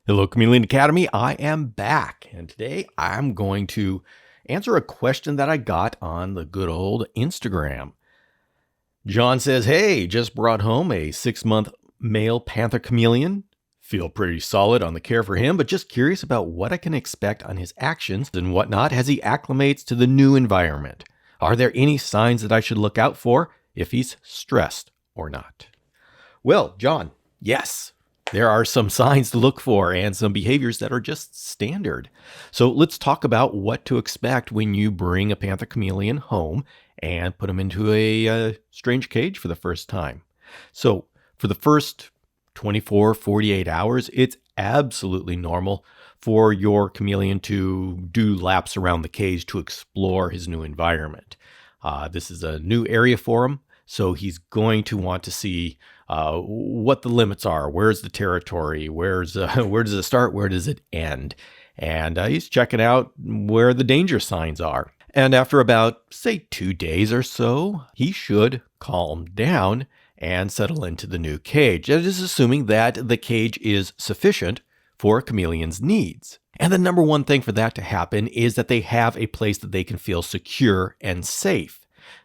Hello, Chameleon Academy. I am back, and today I'm going to answer a question that I got on the good old Instagram. John says, hey, just brought home a 6-month male panther chameleon. Feel pretty solid on the care for him, but just curious about what I can expect on his actions and whatnot as he acclimates to the new environment. Are there any signs that I should look out for if he's stressed or not? Well, John, yes. There are some signs to look for and some behaviors that are just standard. So let's talk about what to expect when you bring a panther chameleon home and put him into a strange cage for the first time. So for the first 24, 48 hours, it's absolutely normal for your chameleon to do laps around the cage to explore his new environment. This is a new area for him. So he's going to want to see what the limits are. Where's the territory? Where does it start? Where does it end? And he's checking out where the danger signs are. And after about, say, 2 days or so, he should calm down and settle into the new cage. That is assuming that the cage is sufficient for a chameleon's needs. And the number one thing for that to happen is that they have a place that they can feel secure and safe.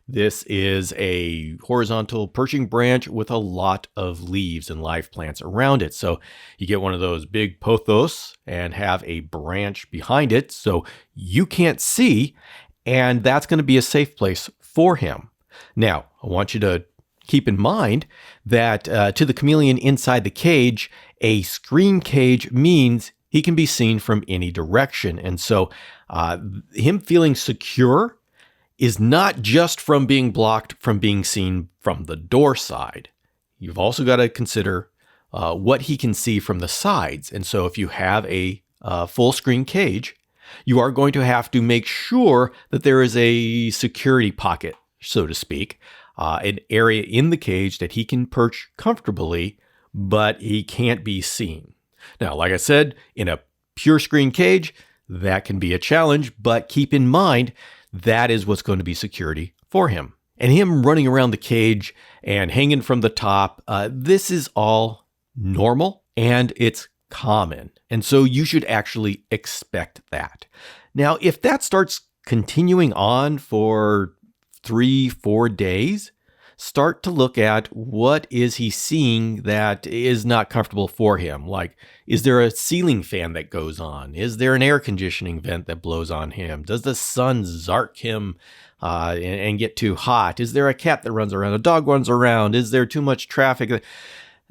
This is a horizontal perching branch with a lot of leaves and live plants around it. So you get one of those big pothos and have a branch behind it so you can't see, and that's going to be a safe place for him. Now, I want you to keep in mind that to the chameleon inside the cage, a screen cage means he can be seen from any direction. And so him feeling secure is not just from being blocked from being seen from the door side. You've also got to consider what he can see from the sides. And so if you have a full screen cage, you are going to have to make sure that there is a security pocket, so to speak, an area in the cage that he can perch comfortably, but he can't be seen. Now, like I said, in a pure screen cage, that can be a challenge, but keep in mind, that is what's going to be security for him. And him running around the cage and hanging from the top, this is all normal and it's common. And so you should actually expect that. Now, if that starts continuing on for 3-4 days, start to look at what is he seeing that is not comfortable for him. Like, is there a ceiling fan that goes on? Is there an air conditioning vent that blows on him? Does the sun zark him and get too hot? Is there a cat that runs around? A dog runs around? Is there too much traffic?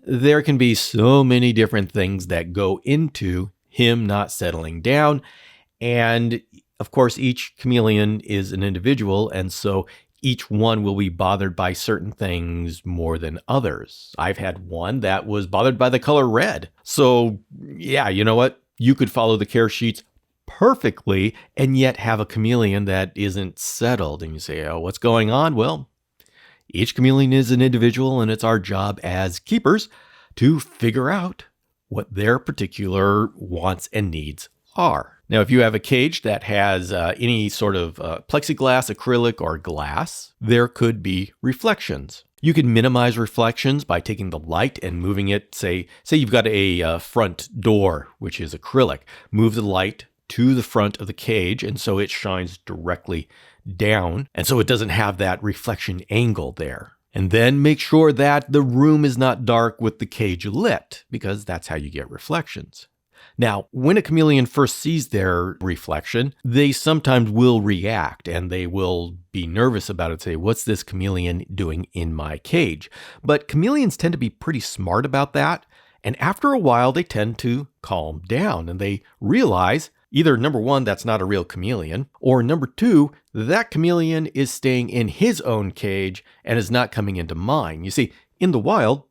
There can be so many different things that go into him not settling down. And of course, each chameleon is an individual. And so each one will be bothered by certain things more than others. I've had one that was bothered by the color red. So yeah, you know what? You could follow the care sheets perfectly and yet have a chameleon that isn't settled. And you say, oh, what's going on? Well, each chameleon is an individual, and it's our job as keepers to figure out what their particular wants and needs are. Now, if you have a cage that has any sort of plexiglass, acrylic, or glass, there could be reflections. You can minimize reflections by taking the light and moving it. Say you've got a front door, which is acrylic. Move the light to the front of the cage, and so it shines directly down, and so it doesn't have that reflection angle there. And then make sure that the room is not dark with the cage lit, because that's how you get reflections. Now, when a chameleon first sees their reflection, they sometimes will react and they will be nervous about it, say, what's this chameleon doing in my cage? But chameleons tend to be pretty smart about that. And after a while, they tend to calm down and they realize either number one, that's not a real chameleon, or number two, that chameleon is staying in his own cage and is not coming into mine. You see, in the wild,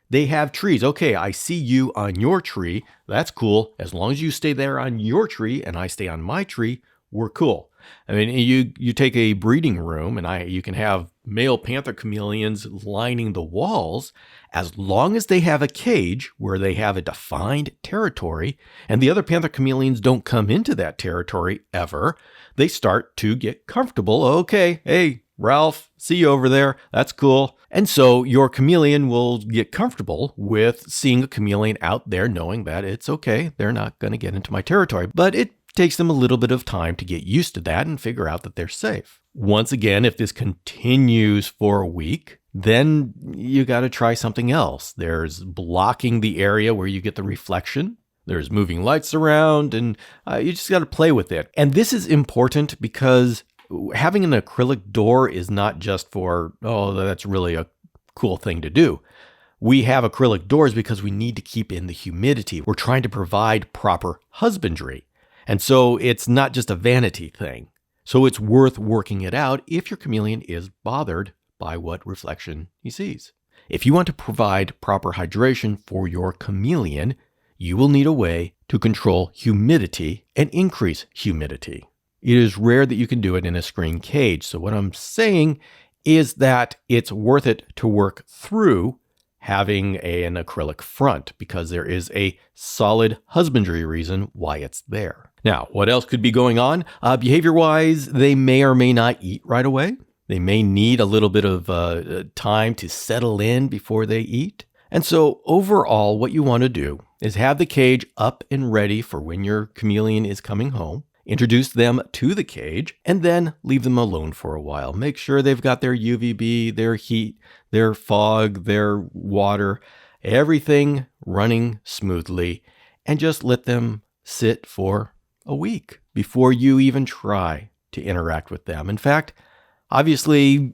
they have trees. Okay, I see you on your tree. That's cool. As long as you stay there on your tree and I stay on my tree, we're cool. I mean, you take a breeding room and you can have male panther chameleons lining the walls. As long as they have a cage where they have a defined territory and the other panther chameleons don't come into that territory ever, they start to get comfortable. Okay, hey, Ralph, see you over there. That's cool. And so your chameleon will get comfortable with seeing a chameleon out there, knowing that it's okay. They're not going to get into my territory. But it takes them a little bit of time to get used to that and figure out that they're safe. Once again, if this continues for a week, then you got to try something else. There's blocking the area where you get the reflection. There's moving lights around, and you just got to play with it. And this is important because having an acrylic door is not just for, oh, that's really a cool thing to do. We have acrylic doors because we need to keep in the humidity. We're trying to provide proper husbandry. And so it's not just a vanity thing. So it's worth working it out if your chameleon is bothered by what reflection he sees. If you want to provide proper hydration for your chameleon, you will need a way to control humidity and increase humidity. It is rare that you can do it in a screen cage. So what I'm saying is that it's worth it to work through having an acrylic front because there is a solid husbandry reason why it's there. Now, what else could be going on? Behavior-wise, they may or may not eat right away. They may need a little bit of time to settle in before they eat. And so overall, what you want to do is have the cage up and ready for when your chameleon is coming home. Introduce them to the cage and then leave them alone for a while. Make sure they've got their UVB, their heat, their fog, their water, everything running smoothly, and just let them sit for a week before you even try to interact with them. In fact, obviously,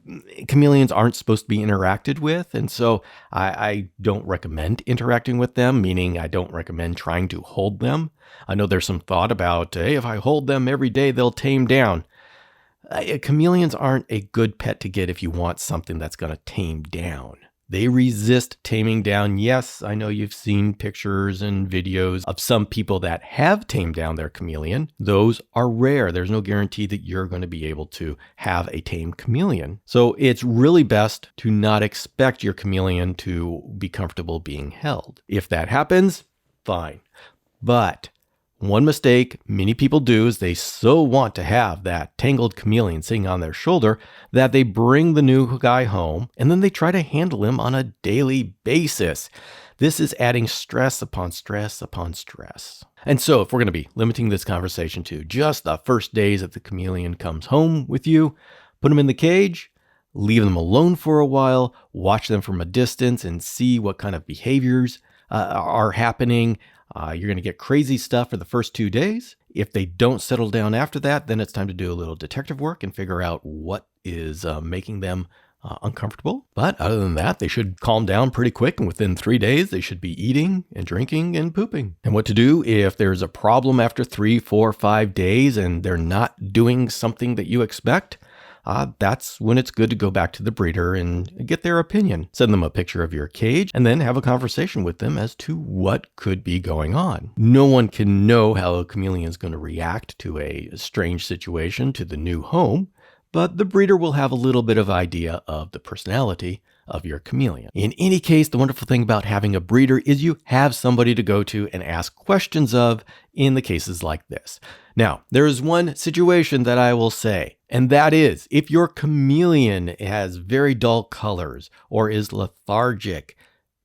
chameleons aren't supposed to be interacted with, and so I don't recommend interacting with them, meaning I don't recommend trying to hold them. I know there's some thought about, hey, if I hold them every day, they'll tame down. Chameleons aren't a good pet to get if you want something that's going to tame down. They resist taming down. Yes, I know you've seen pictures and videos of some people that have tamed down their chameleon. Those are rare. There's no guarantee that you're going to be able to have a tame chameleon. So it's really best to not expect your chameleon to be comfortable being held. If that happens, fine. But one mistake many people do is they so want to have that tangled chameleon sitting on their shoulder that they bring the new guy home and then they try to handle him on a daily basis. This is adding stress upon stress upon stress. And so if we're going to be limiting this conversation to just the first days that the chameleon comes home with you, put him in the cage, leave them alone for a while, watch them from a distance and see what kind of behaviors are happening. You're going to get crazy stuff for the first 2 days. If they don't settle down after that, then it's time to do a little detective work and figure out what is making them uncomfortable. But other than that, they should calm down pretty quick. And within 3 days, they should be eating and drinking and pooping. And what to do if there's a problem after 3, 4, 5 days and they're not doing something that you expect. That's when it's good to go back to the breeder and get their opinion. Send them a picture of your cage and then have a conversation with them as to what could be going on. No one can know how a chameleon is going to react to a strange situation, to the new home, but the breeder will have a little bit of idea of the personality of your chameleon. In any case, the wonderful thing about having a breeder is you have somebody to go to and ask questions of in the cases like this. Now, there is one situation that I will say, and that is if your chameleon has very dull colors or is lethargic,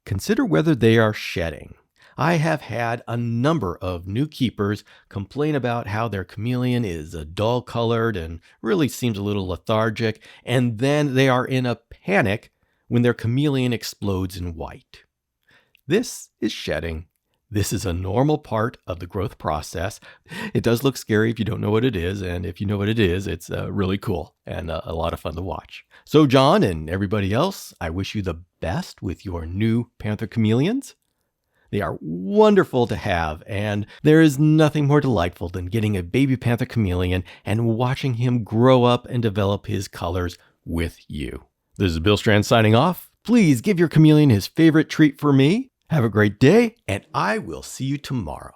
consider whether they are shedding. I have had a number of new keepers complain about how their chameleon is dull colored and really seems a little lethargic, and then they are in a panic when their chameleon explodes in white. This is shedding. This is a normal part of the growth process. It does look scary if you don't know what it is, and if you know what it is, it's really cool and a lot of fun to watch. So John and everybody else, I wish you the best with your new panther chameleons. They are wonderful to have, and there is nothing more delightful than getting a baby panther chameleon and watching him grow up and develop his colors with you. This is Bill Strand signing off. Please give your chameleon his favorite treat for me. Have a great day, and I will see you tomorrow.